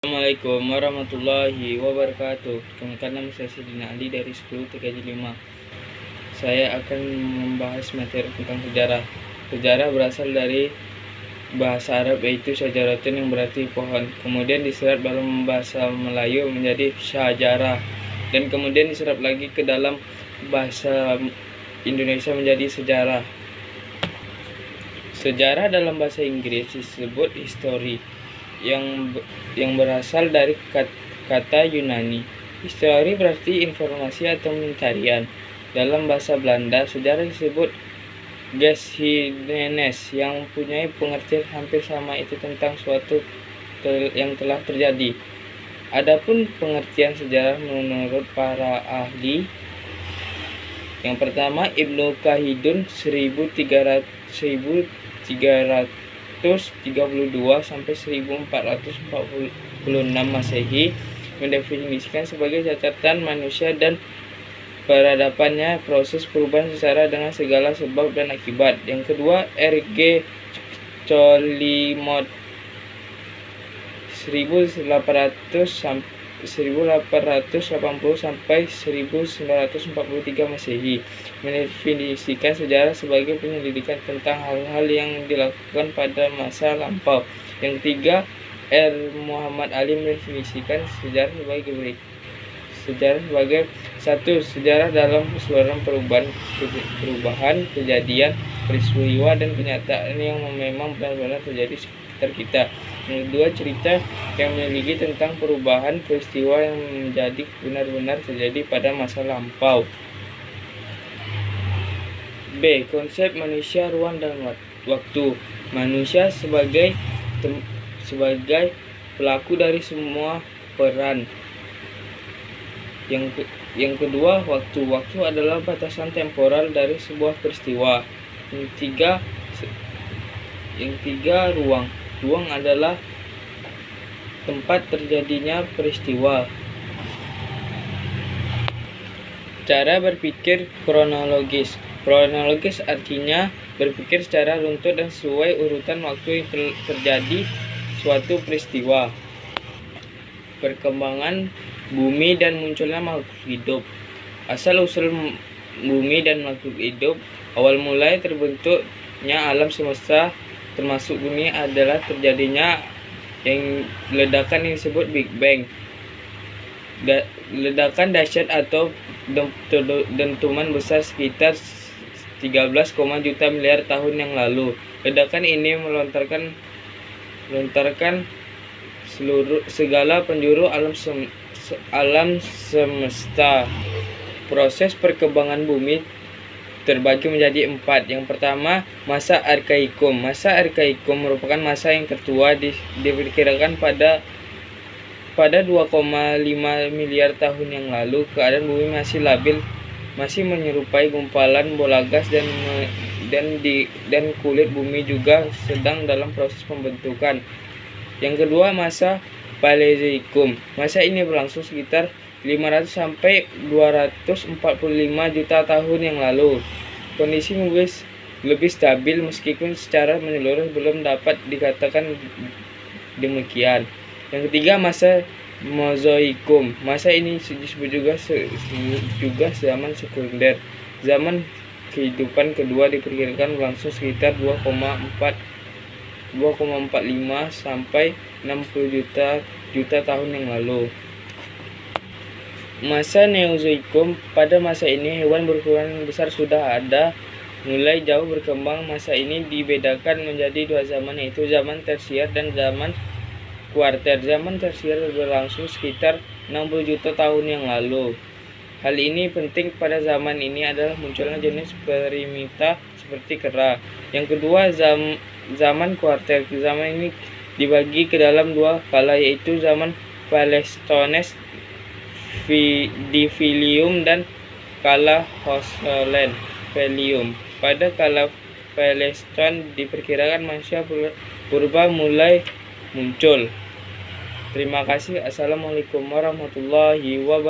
Assalamualaikum warahmatullahi wabarakatuh. Perkenalkan, nama saya Sidina Ali dari 10 3J5. Saya akan membahas materi tentang sejarah. Sejarah berasal dari bahasa Arab yaitu syajaratun yang berarti pohon. Kemudian diserap dalam bahasa Melayu menjadi syajarah. Dan kemudian diserap lagi ke dalam bahasa Indonesia menjadi sejarah. Sejarah dalam bahasa Inggris disebut history, yang berasal dari kata Yunani. History berarti informasi atau pencarian. Dalam bahasa Belanda, sejarah disebut geschiedenis, yang mempunyai pengertian hampir sama itu tentang suatu yang telah terjadi. Adapun pengertian sejarah menurut para ahli, yang pertama Ibnu Khaldun 1332 sampai 1446 Masehi mendefinisikan sebagai catatan manusia dan peradabannya, proses perubahan secara dengan segala sebab dan akibat. Yang kedua R.G. Cholimot 1880 sampai 1943 Masehi mendefinisikan sejarah sebagai penyelidikan tentang hal-hal yang dilakukan pada masa lampau. Yang ketiga R. Muhammad Ali mendefinisikan sejarah sebagai berikut. Sejarah sebagai satu, sejarah dalam keseluruhan perubahan kejadian, peristiwa dan kenyataan yang memang benar-benar terjadi sekitar kita. Yang kedua, cerita yang memiliki tentang perubahan peristiwa yang menjadi benar-benar terjadi pada masa lampau. B. Konsep manusia, ruang dan waktu. Manusia sebagai pelaku dari semua peran. Yang kedua, waktu. Waktu adalah batasan temporal dari sebuah peristiwa. Yang tiga, ruang. Ruang adalah tempat terjadinya peristiwa. Cara berpikir kronologis. Kronologis artinya berpikir secara runtut dan sesuai urutan waktu yang terjadi suatu peristiwa. Perkembangan bumi dan munculnya makhluk hidup. Asal-usul bumi dan makhluk hidup. Awal mulai terbentuknya alam semesta termasuk bumi adalah terjadinya yang ledakan yang disebut Big Bang. Ledakan dahsyat atau dentuman besar sekitar 13, juta miliar tahun yang lalu. Ledakan ini melontarkan segala penjuru alam semesta. Proses perkembangan bumi terbagi menjadi 4. Yang pertama, masa arkaikum. Masa arkaikum merupakan masa yang tertua, diperkirakan pada 2,5 miliar tahun yang lalu. Keadaan bumi masih labil, masih menyerupai gumpalan bola gas, dan kulit bumi juga sedang dalam proses pembentukan. Yang kedua, masa Paleozoikum. Masa ini berlangsung sekitar 500 sampai 245 juta tahun yang lalu. Kondisi lebih stabil meskipun secara menyeluruh belum dapat dikatakan demikian. Yang ketiga, masa Mesozoikum. Masa ini disebut juga zaman sekunder. Zaman kehidupan kedua diperkirakan berlangsung sekitar 2,45 sampai 60 juta tahun yang lalu. Masa Neozoikum. Pada masa ini hewan berukuran besar sudah ada, mulai jauh berkembang. Masa ini dibedakan menjadi 2 zaman, yaitu zaman tersier dan zaman kuarter. Zaman tersier berlangsung sekitar 60 juta tahun yang lalu. Hal ini penting pada zaman ini adalah munculnya jenis primata seperti kera. Yang kedua, zaman kuarter. Zaman ini dibagi ke dalam 2 kala, yaitu zaman Pleistones Divilium dan kala Hosolene-Velium. Pada kala Pleistone diperkirakan manusia purba mulai muncul. Terima kasih. Assalamualaikum warahmatullahi wabarakatuh.